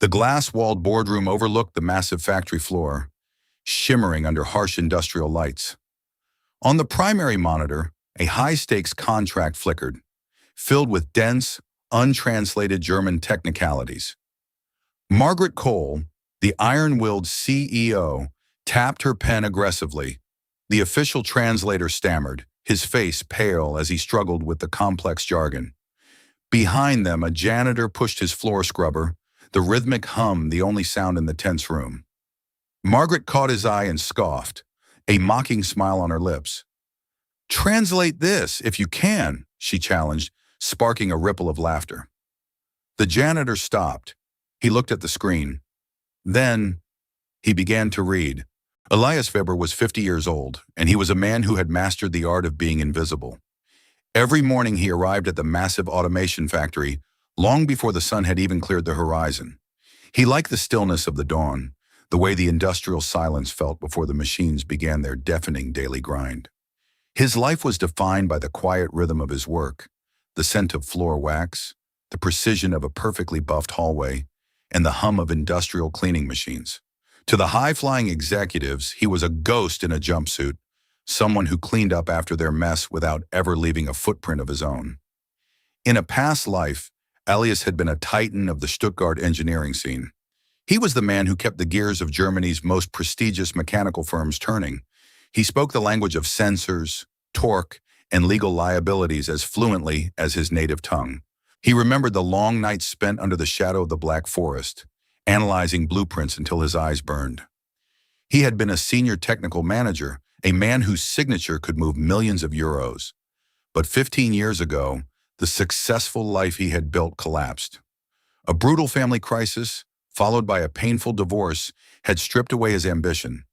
The glass-walled boardroom overlooked the massive factory floor, shimmering under harsh industrial lights. On the primary monitor, a high-stakes contract flickered, filled with dense, untranslated German technicalities. Margaret Cole, the iron-willed CEO, tapped her pen aggressively. The official translator stammered, his face pale as he struggled with the complex jargon. Behind them, a janitor pushed his floor scrubber, the rhythmic hum the only sound in the tense room. Margaret caught his eye and scoffed, a mocking smile on her lips. "Translate this, if you can," she challenged, sparking a ripple of laughter. The janitor stopped. He looked at the screen. Then, he began to read. Elias Weber was 50 years old, and he was a man who had mastered the art of being invisible. Every morning he arrived at the massive automation factory, long before the sun had even cleared the horizon. He liked the stillness of the dawn, the way the industrial silence felt before the machines began their deafening daily grind. His life was defined by the quiet rhythm of his work, the scent of floor wax, the precision of a perfectly buffed hallway, and the hum of industrial cleaning machines. To the high-flying executives, he was a ghost in a jumpsuit, someone who cleaned up after their mess without ever leaving a footprint of his own. In a past life, Elias had been a titan of the Stuttgart engineering scene. He was the man who kept the gears of Germany's most prestigious mechanical firms turning. He spoke the language of sensors, torque, and legal liabilities as fluently as his native tongue. He remembered the long nights spent under the shadow of the Black Forest, analyzing blueprints until his eyes burned. He had been a senior technical manager, a man whose signature could move millions of euros. But 15 years ago, the successful life he had built collapsed. A brutal family crisis, followed by a painful divorce, had stripped away his ambition.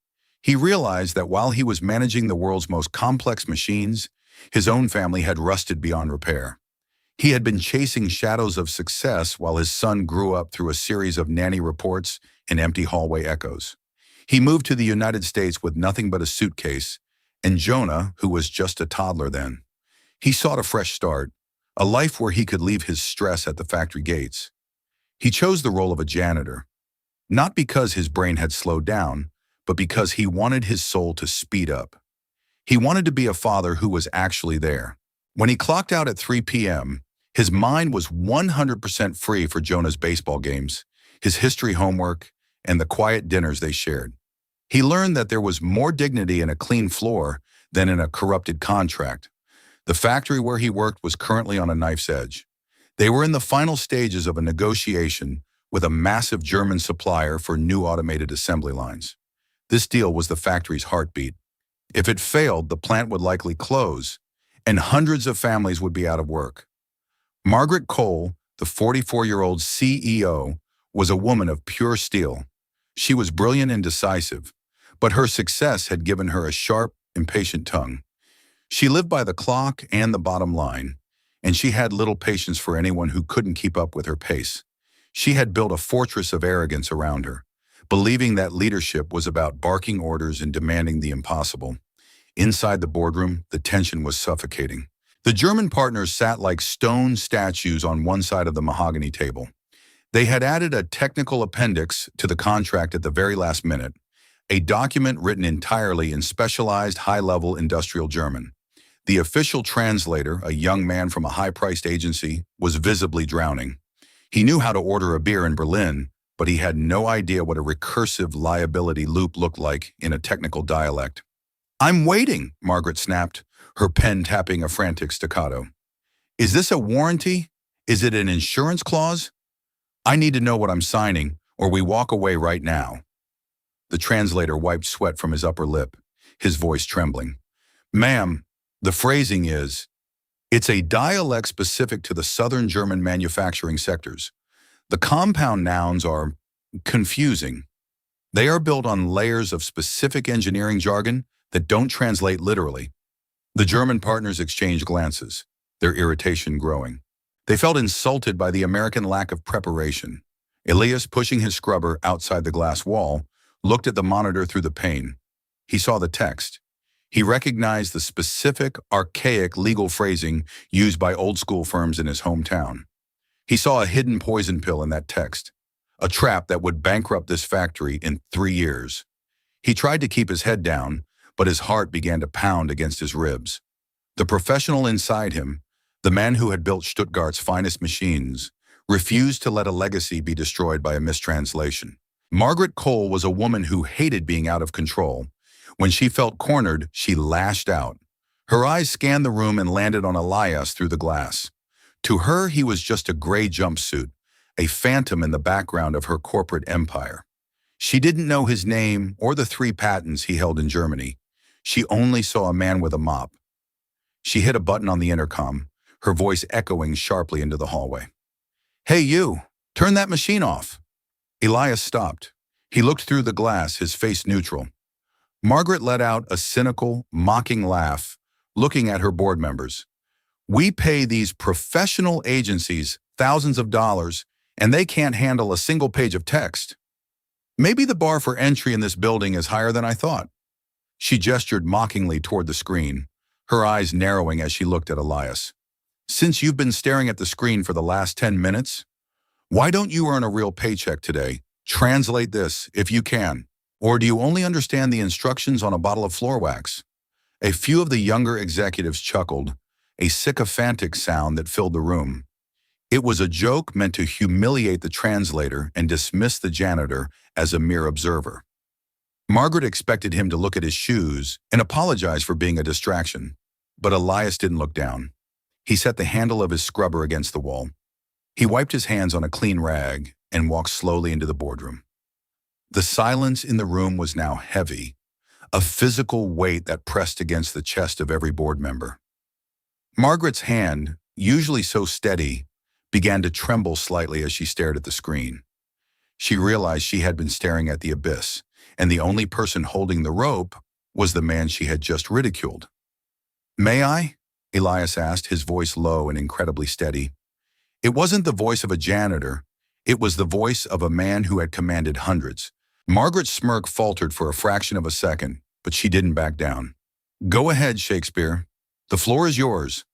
He realized that while he was managing the world's most complex machines, his own family had rusted beyond repair. He had been chasing shadows of success while his son grew up through a series of nanny reports and empty hallway echoes. He moved to the United States with nothing but a suitcase, and Jonah, who was just a toddler then. He sought a fresh start, a life where he could leave his stress at the factory gates. He chose the role of a janitor, not because his brain had slowed down, but because he wanted his soul to speed up. He wanted to be a father who was actually there. When he clocked out at 3 p.m., his mind was 100% free for Jonah's baseball games, his history homework, and the quiet dinners they shared. He learned that there was more dignity in a clean floor than in a corrupted contract. The factory where he worked was currently on a knife's edge. They were in the final stages of a negotiation with a massive German supplier for new automated assembly lines. This deal was the factory's heartbeat. If it failed, the plant would likely close, and hundreds of families would be out of work. Margaret Cole, the 44-year-old CEO, was a woman of pure steel. She was brilliant and decisive, but her success had given her a sharp, impatient tongue. She lived by the clock and the bottom line, and she had little patience for anyone who couldn't keep up with her pace. She had built a fortress of arrogance around her, believing that leadership was about barking orders and demanding the impossible. Inside the boardroom, the tension was suffocating. The German partners sat like stone statues on one side of the mahogany table. They had added a technical appendix to the contract at the very last minute, a document written entirely in specialized high-level industrial German. The official translator, a young man from a high-priced agency, was visibly drowning. He knew how to order a beer in Berlin, but he had no idea what a recursive liability loop looked like in a technical dialect. "I'm waiting," Margaret snapped, her pen tapping a frantic staccato. "Is this a warranty? Is it an insurance clause? I need to know what I'm signing, or we walk away right now." The translator wiped sweat from his upper lip, his voice trembling. "Ma'am, the phrasing is, it's a dialect specific to the southern German manufacturing sectors. The compound nouns are confusing. They are built on layers of specific engineering jargon that don't translate literally." The German partners exchanged glances, their irritation growing. They felt insulted by the American lack of preparation. Elias, pushing his scrubber outside the glass wall, looked at the monitor through the pane. He saw the text. He recognized the specific, archaic legal phrasing used by old-school firms in his hometown. He saw a hidden poison pill in that text, a trap that would bankrupt this factory in 3 years. He tried to keep his head down, but his heart began to pound against his ribs. The professional inside him, the man who had built Stuttgart's finest machines, refused to let a legacy be destroyed by a mistranslation. Margaret Cole was a woman who hated being out of control. When she felt cornered, she lashed out. Her eyes scanned the room and landed on Elias through the glass. To her, he was just a gray jumpsuit, a phantom in the background of her corporate empire. She didn't know his name or the 3 patents he held in Germany. She only saw a man with a mop. She hit a button on the intercom, her voice echoing sharply into the hallway. "Hey you, turn that machine off." Elias stopped. He looked through the glass, his face neutral. Margaret let out a cynical, mocking laugh, looking at her board members. "We pay these professional agencies thousands of dollars, and they can't handle a single page of text. Maybe the bar for entry in this building is higher than I thought." She gestured mockingly toward the screen, her eyes narrowing as she looked at Elias. "Since you've been staring at the screen for the last 10 minutes, why don't you earn a real paycheck today? Translate this, if you can. Or do you only understand the instructions on a bottle of floor wax?" A few of the younger executives chuckled, a sycophantic sound that filled the room. It was a joke meant to humiliate the translator and dismiss the janitor as a mere observer. Margaret expected him to look at his shoes and apologize for being a distraction, but Elias didn't look down. He set the handle of his scrubber against the wall. He wiped his hands on a clean rag and walked slowly into the boardroom. The silence in the room was now heavy, a physical weight that pressed against the chest of every board member. Margaret's hand, usually so steady, began to tremble slightly as she stared at the screen. She realized she had been staring at the abyss, and the only person holding the rope was the man she had just ridiculed. "May I?" Elias asked, his voice low and incredibly steady. It wasn't the voice of a janitor. It was the voice of a man who had commanded hundreds. Margaret's smirk faltered for a fraction of a second, but she didn't back down. "Go ahead, Shakespeare. The floor is yours."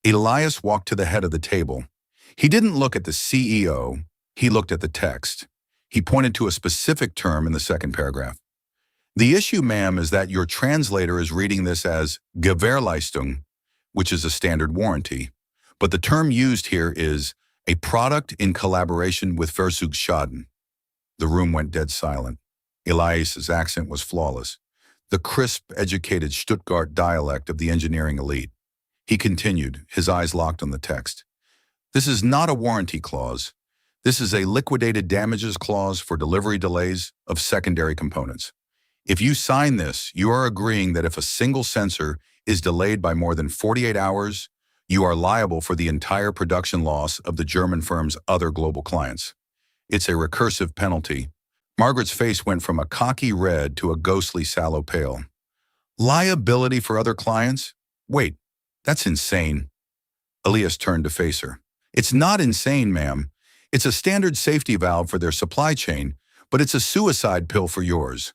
Elias walked to the head of the table. He didn't look at the CEO. He looked at the text. He pointed to a specific term in the second paragraph. "The issue, ma'am, is that your translator is reading this as Gewährleistung, which is a standard warranty. But the term used here is a product in collaboration with Versuchsschaden." The room went dead silent. Elias's accent was flawless, the crisp, educated Stuttgart dialect of the engineering elite. He continued, his eyes locked on the text. "This is not a warranty clause. This is a liquidated damages clause for delivery delays of secondary components. If you sign this, you are agreeing that if a single sensor is delayed by more than 48 hours, you are liable for the entire production loss of the German firm's other global clients. It's a recursive penalty." Margaret's face went from a cocky red to a ghostly sallow pale. "Liability for other clients? Wait, that's insane." Elias turned to face her. "It's not insane, ma'am. It's a standard safety valve for their supply chain, but it's a suicide pill for yours.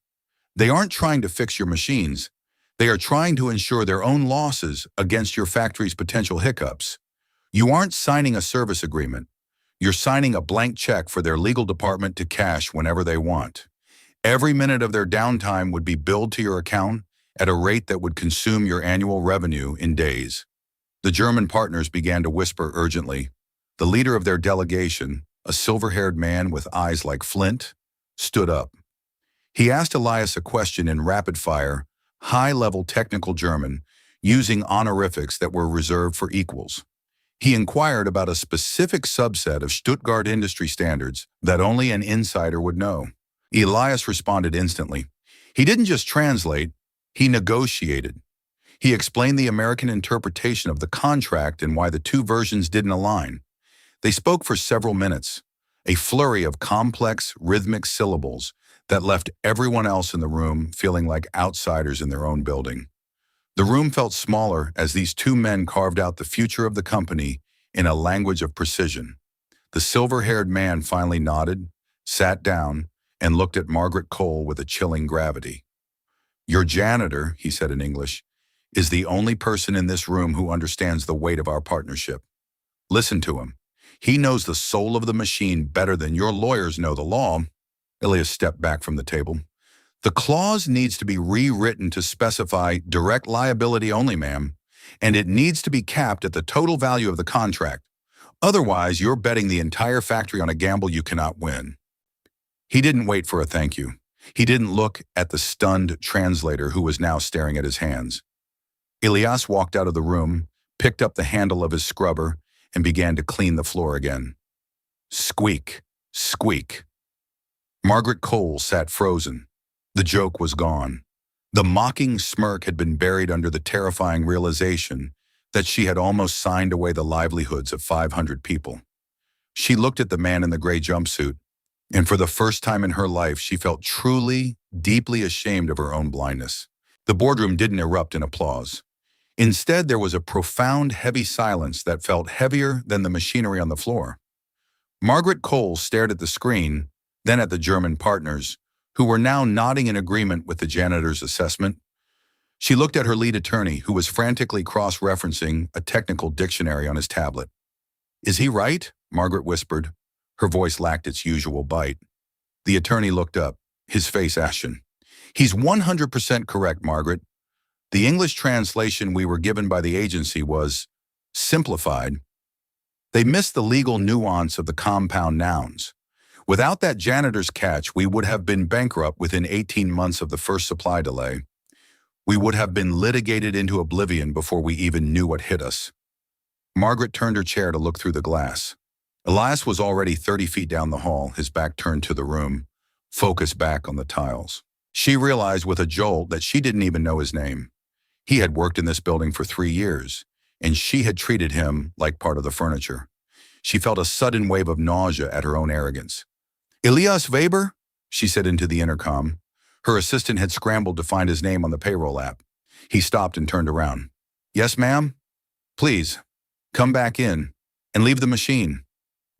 They aren't trying to fix your machines. They are trying to ensure their own losses against your factory's potential hiccups. You aren't signing a service agreement. You're signing a blank check for their legal department to cash whenever they want. Every minute of their downtime would be billed to your account at a rate that would consume your annual revenue in days." The German partners began to whisper urgently. The leader of their delegation, a silver-haired man with eyes like flint, stood up. He asked Elias a question in rapid-fire, high-level technical German, using honorifics that were reserved for equals. He inquired about a specific subset of Stuttgart industry standards that only an insider would know. Elias responded instantly. He didn't just translate, he negotiated. He explained the American interpretation of the contract and why the two versions didn't align. They spoke for several minutes, a flurry of complex, rhythmic syllables that left everyone else in the room feeling like outsiders in their own building. The room felt smaller as these two men carved out the future of the company in a language of precision. The silver-haired man finally nodded, sat down, and looked at Margaret Cole with a chilling gravity. "Your janitor," he said in English, "is the only person in this room who understands the weight of our partnership. Listen to him. He knows the soul of the machine better than your lawyers know the law. Elias stepped back from the table. The clause needs to be rewritten to specify direct liability only, ma'am, and it needs to be capped at the total value of the contract. Otherwise, you're betting the entire factory on a gamble you cannot win. He didn't wait for a thank you. He didn't look at the stunned translator who was now staring at his hands. Elias walked out of the room, picked up the handle of his scrubber, and began to clean the floor again. Squeak, squeak. Margaret Cole sat frozen. The joke was gone. The mocking smirk had been buried under the terrifying realization that she had almost signed away the livelihoods of 500 people. She looked at the man in the gray jumpsuit, and for the first time in her life, she felt truly, deeply ashamed of her own blindness. The boardroom didn't erupt in applause. Instead, there was a profound, heavy silence that felt heavier than the machinery on the floor. Margaret Cole stared at the screen, then at the German partners, who were now nodding in agreement with the janitor's assessment. She looked at her lead attorney, who was frantically cross-referencing a technical dictionary on his tablet. "Is he right?" Margaret whispered. Her voice lacked its usual bite. The attorney looked up, his face ashen. "He's 100% correct, Margaret. The English translation we were given by the agency was simplified. They missed the legal nuance of the compound nouns. Without that janitor's catch, we would have been bankrupt within 18 months of the first supply delay. We would have been litigated into oblivion before we even knew what hit us." Margaret turned her chair to look through the glass. Elias was already 30 feet down the hall, his back turned to the room, focus back on the tiles. She realized with a jolt that she didn't even know his name. He had worked in this building for 3 years, and she had treated him like part of the furniture. She felt a sudden wave of nausea at her own arrogance. "Elias Weber?" she said into the intercom. Her assistant had scrambled to find his name on the payroll app. He stopped and turned around. "Yes, ma'am? Please, come back in and leave the machine."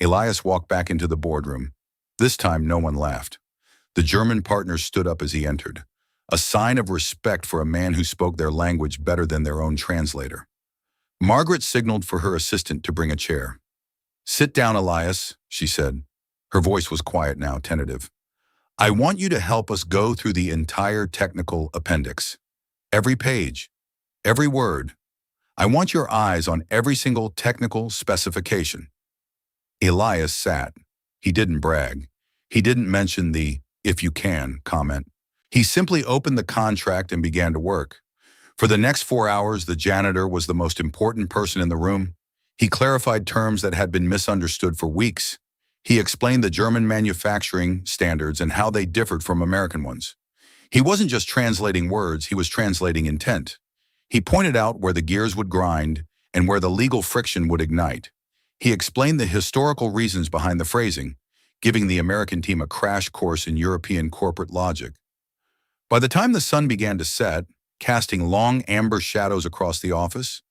Elias walked back into the boardroom. This time, no one laughed. The German partners stood up as he entered, a sign of respect for a man who spoke their language better than their own translator. Margaret signaled for her assistant to bring a chair. "Sit down, Elias," she said. Her voice was quiet now, tentative. "I want you to help us go through the entire technical appendix. Every page, every word. I want your eyes on every single technical specification." Elias sat. He didn't brag. He didn't mention the "if you can" comment. He simply opened the contract and began to work. For the next 4 hours, the janitor was the most important person in the room. He clarified terms that had been misunderstood for weeks. He explained the German manufacturing standards and how they differed from American ones. He wasn't just translating words, he was translating intent. He pointed out where the gears would grind and where the legal friction would ignite. He explained the historical reasons behind the phrasing, giving the American team a crash course in European corporate logic. By the time the sun began to set, casting long amber shadows across the office,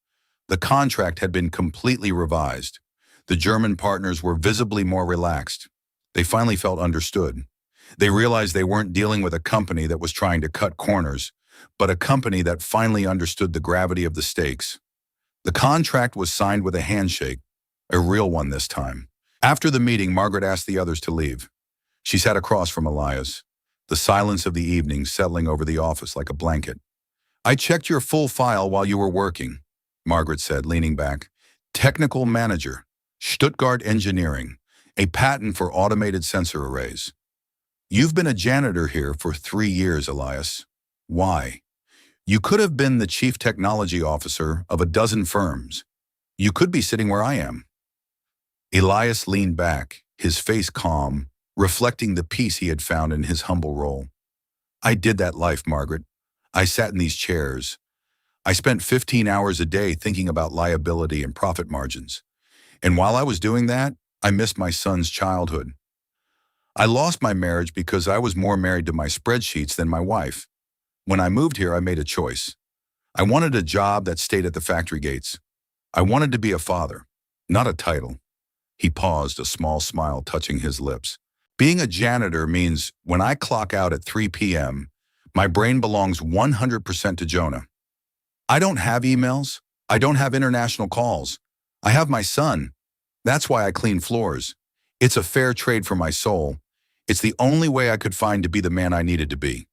the contract had been completely revised. The German partners were visibly more relaxed. They finally felt understood. They realized they weren't dealing with a company that was trying to cut corners, but a company that finally understood the gravity of the stakes. The contract was signed with a handshake, a real one this time. After the meeting, Margaret asked the others to leave. She sat across from Elias, the silence of the evening settling over the office like a blanket. "I checked your full file while you were working," Margaret said, leaning back. "Technical manager, Stuttgart Engineering, a patent for automated sensor arrays. You've been a janitor here for 3 years, Elias. Why? You could have been the chief technology officer of a dozen firms. You could be sitting where I am." Elias leaned back, his face calm, reflecting the peace he had found in his humble role. "I did that life, Margaret. I sat in these chairs. I spent 15 hours a day thinking about liability and profit margins. And while I was doing that, I missed my son's childhood. I lost my marriage because I was more married to my spreadsheets than my wife. When I moved here, I made a choice. I wanted a job that stayed at the factory gates. I wanted to be a father, not a title." He paused, a small smile touching his lips. "Being a janitor means when I clock out at 3 p.m., my brain belongs 100% to Jonah. I don't have emails. I don't have international calls. I have my son, That's why I clean floors. It's a fair trade for my soul. It's the only way I could find to be the man I needed to be.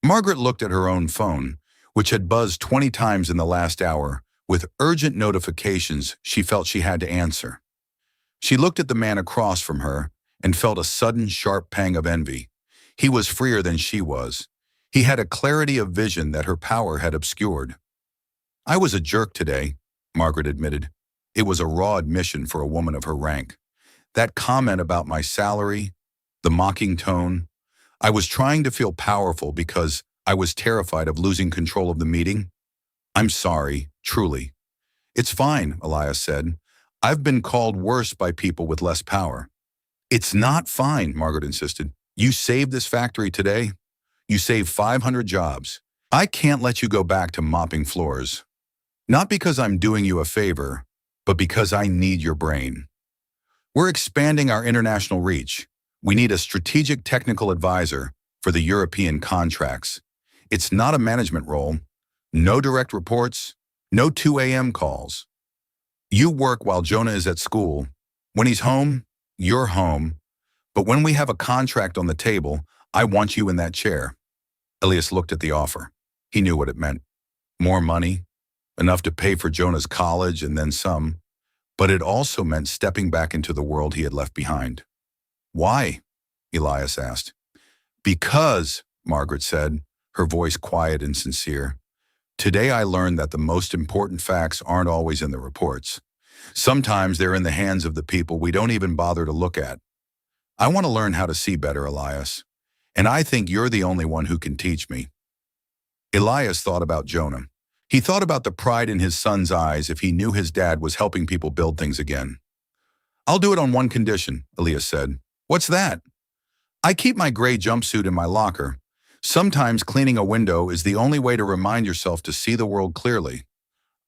Margaret looked at her own phone, which had buzzed 20 times in the last hour, with urgent notifications she felt she had to answer. She looked at the man across from her and felt a sudden sharp pang of envy. He was freer than she was. He had a clarity of vision that her power had obscured. "I was a jerk today," Margaret admitted. It was a raw admission for a woman of her rank. That comment about my salary, the mocking tone, I was trying to feel powerful because I was terrified of losing control of the meeting. "I'm sorry, truly." "It's fine," Elias said. "I've been called worse by people with less power." "It's not fine," Margaret insisted. "You saved this factory today. You saved 500 jobs. I can't let you go back to mopping floors. Not because I'm doing you a favor, but because I need your brain. We're expanding our international reach. We need a strategic technical advisor for the European contracts. It's not a management role. No direct reports. No 2 a.m. calls. You work while Jonah is at school. When he's home, you're home. But when we have a contract on the table, I want you in that chair." Elias looked at the offer. He knew what it meant. More money, enough to pay for Jonah's college and then some. But it also meant stepping back into the world he had left behind. "Why?" Elias asked. "Because," Margaret said, her voice quiet and sincere, "today I learned that the most important facts aren't always in the reports. Sometimes they're in the hands of the people we don't even bother to look at. I want to learn how to see better, Elias. And I think you're the only one who can teach me." Elias thought about Jonah. He thought about the pride in his son's eyes if he knew his dad was helping people build things again. "I'll do it on one condition," Elias said. "What's that?" "I keep my gray jumpsuit in my locker. Sometimes cleaning a window is the only way to remind yourself to see the world clearly.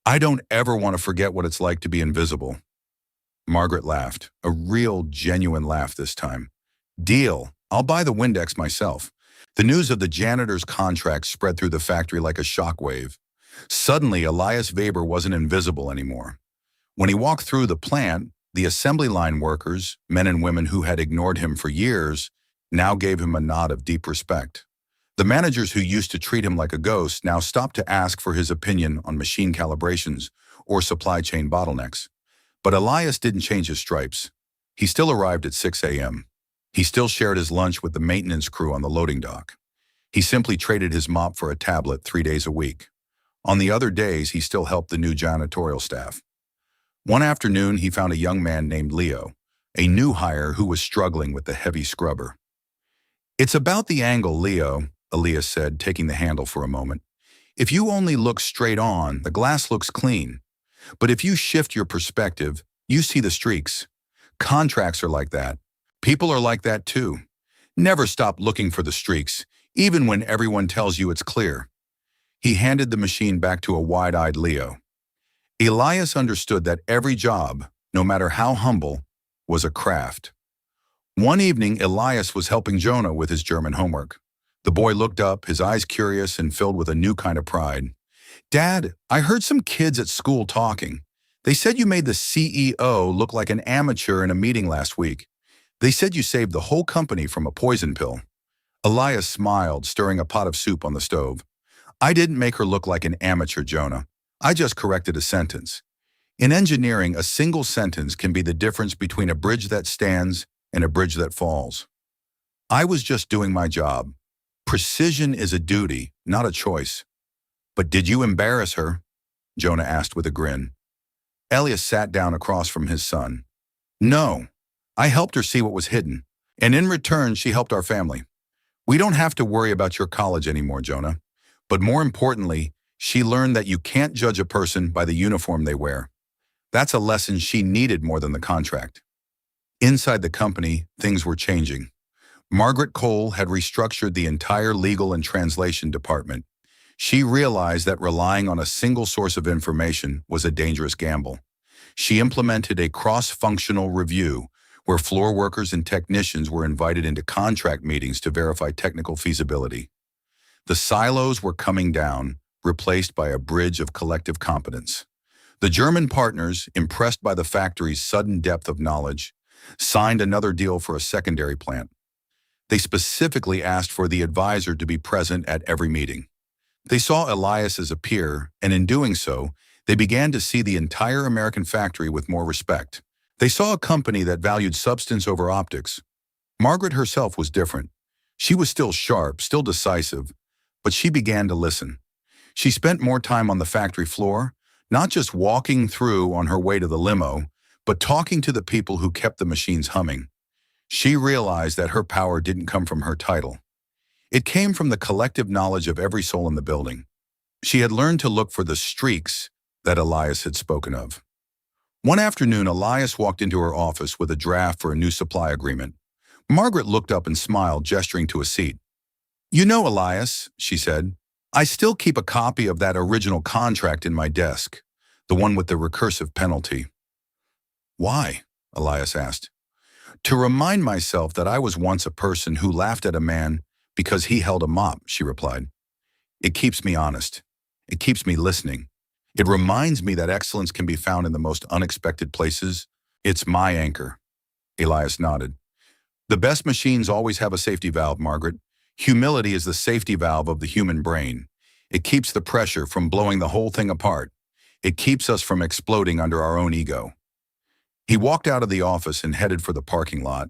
I don't ever want to forget what it's like to be invisible." Margaret laughed, a real, genuine laugh this time. "Deal. I'll buy the Windex myself." The news of the janitor's contract spread through the factory like a shockwave. Suddenly, Elias Weber wasn't invisible anymore. When he walked through the plant, the assembly line workers, men and women who had ignored him for years, now gave him a nod of deep respect. The managers who used to treat him like a ghost now stopped to ask for his opinion on machine calibrations or supply chain bottlenecks. But Elias didn't change his stripes. He still arrived at 6 a.m. He still shared his lunch with the maintenance crew on the loading dock. He simply traded his mop for a tablet 3 days a week. On the other days, he still helped the new janitorial staff. One afternoon, he found a young man named Leo, a new hire who was struggling with the heavy scrubber. "It's about the angle, Leo," Elias said, taking the handle for a moment. "If you only look straight on, the glass looks clean. But if you shift your perspective, you see the streaks. Contracts are like that. People are like that too. Never stop looking for the streaks, even when everyone tells you it's clear." He handed the machine back to a wide-eyed Leo. Elias understood that every job, no matter how humble, was a craft. One evening, Elias was helping Jonah with his German homework. The boy looked up, his eyes curious and filled with a new kind of pride. "Dad, I heard some kids at school talking. They said you made the CEO look like an amateur in a meeting last week. They said you saved the whole company from a poison pill." Elias smiled, stirring a pot of soup on the stove. "I didn't make her look like an amateur, Jonah. I just corrected a sentence. In engineering, a single sentence can be the difference between a bridge that stands and a bridge that falls. I was just doing my job. Precision is a duty, not a choice." "But did you embarrass her?" Jonah asked with a grin. Elias sat down across from his son. "No. I helped her see what was hidden, and in return, she helped our family. We don't have to worry about your college anymore, Jonah. But more importantly, she learned that you can't judge a person by the uniform they wear. That's a lesson she needed more than the contract." Inside the company, things were changing. Margaret Cole had restructured the entire legal and translation department. She realized that relying on a single source of information was a dangerous gamble. She implemented a cross-functional review where floor workers and technicians were invited into contract meetings to verify technical feasibility. The silos were coming down, replaced by a bridge of collective competence. The German partners, impressed by the factory's sudden depth of knowledge, signed another deal for a secondary plant. They specifically asked for the advisor to be present at every meeting. They saw Elias as a peer, and in doing so, they began to see the entire American factory with more respect. They saw a company that valued substance over optics. Margaret herself was different. She was still sharp, still decisive, but she began to listen. She spent more time on the factory floor, not just walking through on her way to the limo, but talking to the people who kept the machines humming. She realized that her power didn't come from her title. It came from the collective knowledge of every soul in the building. She had learned to look for the streaks that Elias had spoken of. One afternoon, Elias walked into her office with a draft for a new supply agreement. Margaret looked up and smiled, gesturing to a seat. "You know, Elias," she said, "I still keep a copy of that original contract in my desk, the one with the recursive penalty." "Why?" Elias asked. "To remind myself that I was once a person who laughed at a man because he held a mop," she replied. "It keeps me honest. It keeps me listening. It reminds me that excellence can be found in the most unexpected places. It's my anchor." Elias nodded. "The best machines always have a safety valve, Margaret. Humility is the safety valve of the human brain. It keeps the pressure from blowing the whole thing apart. It keeps us from exploding under our own ego." He walked out of the office and headed for the parking lot.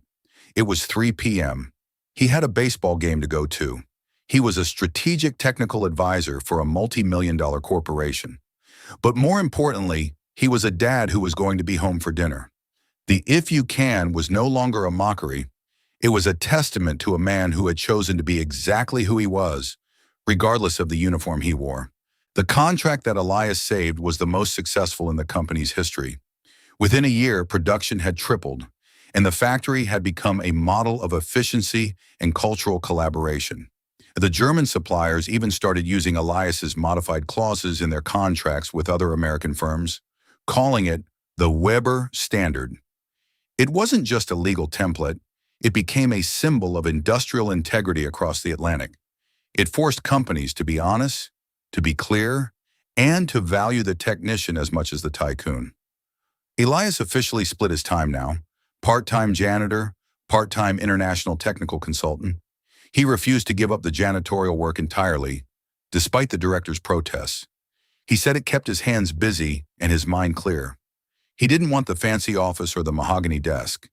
It was 3 p.m. He had a baseball game to go to. He was a strategic technical advisor for a multi-million-dollar corporation. But more importantly, he was a dad who was going to be home for dinner. The "if you can" was no longer a mockery. It was a testament to a man who had chosen to be exactly who he was, regardless of the uniform he wore. The contract that Elias saved was the most successful in the company's history. Within a year, production had tripled, and the factory had become a model of efficiency and cultural collaboration. The German suppliers even started using Elias's modified clauses in their contracts with other American firms, calling it the Weber Standard. It wasn't just a legal template, it became a symbol of industrial integrity across the Atlantic. It forced companies to be honest, to be clear, and to value the technician as much as the tycoon. Elias officially split his time now, part-time janitor, part-time international technical consultant. He refused to give up the janitorial work entirely, despite the director's protests. He said it kept his hands busy and his mind clear. He didn't want the fancy office or the mahogany desk.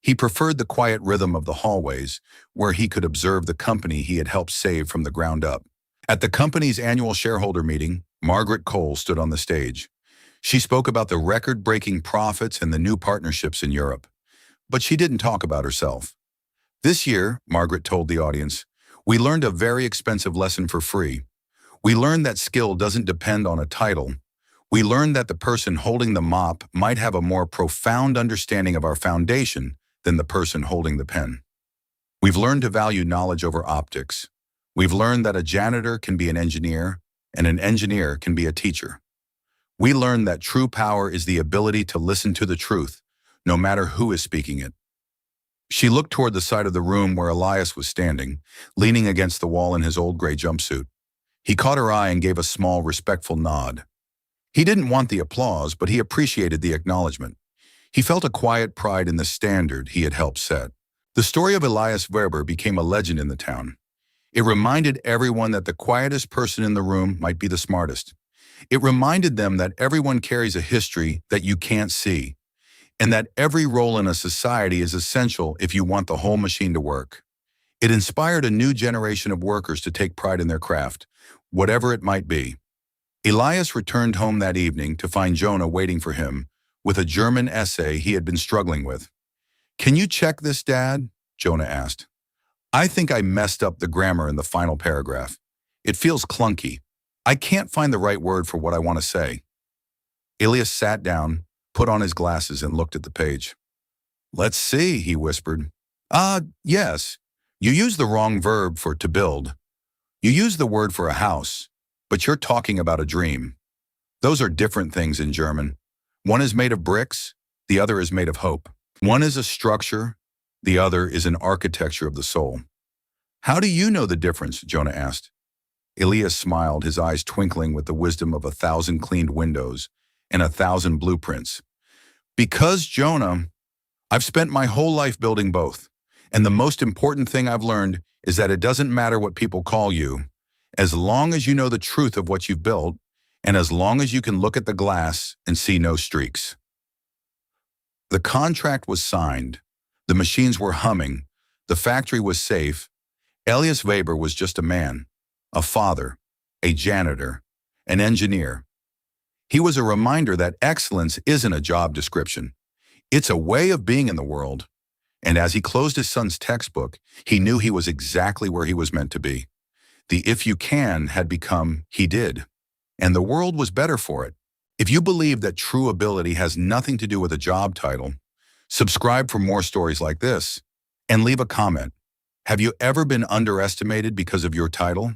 He preferred the quiet rhythm of the hallways, where he could observe the company he had helped save from the ground up. At the company's annual shareholder meeting, Margaret Cole stood on the stage. She spoke about the record-breaking profits and the new partnerships in Europe. But she didn't talk about herself. "This year," Margaret told the audience, "we learned a very expensive lesson for free. We learned that skill doesn't depend on a title. We learned that the person holding the mop might have a more profound understanding of our foundation than the person holding the pen. We've learned to value knowledge over optics. We've learned that a janitor can be an engineer, and an engineer can be a teacher. We learned that true power is the ability to listen to the truth, no matter who is speaking it." She looked toward the side of the room where Elias was standing, leaning against the wall in his old gray jumpsuit. He caught her eye and gave a small, respectful nod. He didn't want the applause, but he appreciated the acknowledgement. He felt a quiet pride in the standard he had helped set. The story of Elias Weber became a legend in the town. It reminded everyone that the quietest person in the room might be the smartest. It reminded them that everyone carries a history that you can't see, and that every role in a society is essential if you want the whole machine to work. It inspired a new generation of workers to take pride in their craft, whatever it might be. Elias returned home that evening to find Jonah waiting for him with a German essay he had been struggling with. "Can you check this, Dad?" Jonah asked. "I think I messed up the grammar in the final paragraph. It feels clunky. I can't find the right word for what I want to say." Elias sat down, put on his glasses, and looked at the page. "Let's see," he whispered. Yes. You used the wrong verb for to build. You used the word for a house, but you're talking about a dream. Those are different things in German. One is made of bricks, the other is made of hope. One is a structure, the other is an architecture of the soul." "How do you know the difference?" Jonah asked. Elias smiled, his eyes twinkling with the wisdom of 1,000 cleaned windows, and 1,000 blueprints. Because, Jonah, I've spent my whole life building both. And the most important thing I've learned is that it doesn't matter what people call you, as long as you know the truth of what you've built, and as long as you can look at the glass and see no streaks. The contract was signed. The machines were humming. The factory was safe. Elias Weber was just a man, a father, a janitor, an engineer. He was a reminder that excellence isn't a job description. It's a way of being in the world. And as he closed his son's textbook, he knew he was exactly where he was meant to be. The "if you can" had become "he did." And the world was better for it. If you believe that true ability has nothing to do with a job title, subscribe for more stories like this, and leave a comment. Have you ever been underestimated because of your title?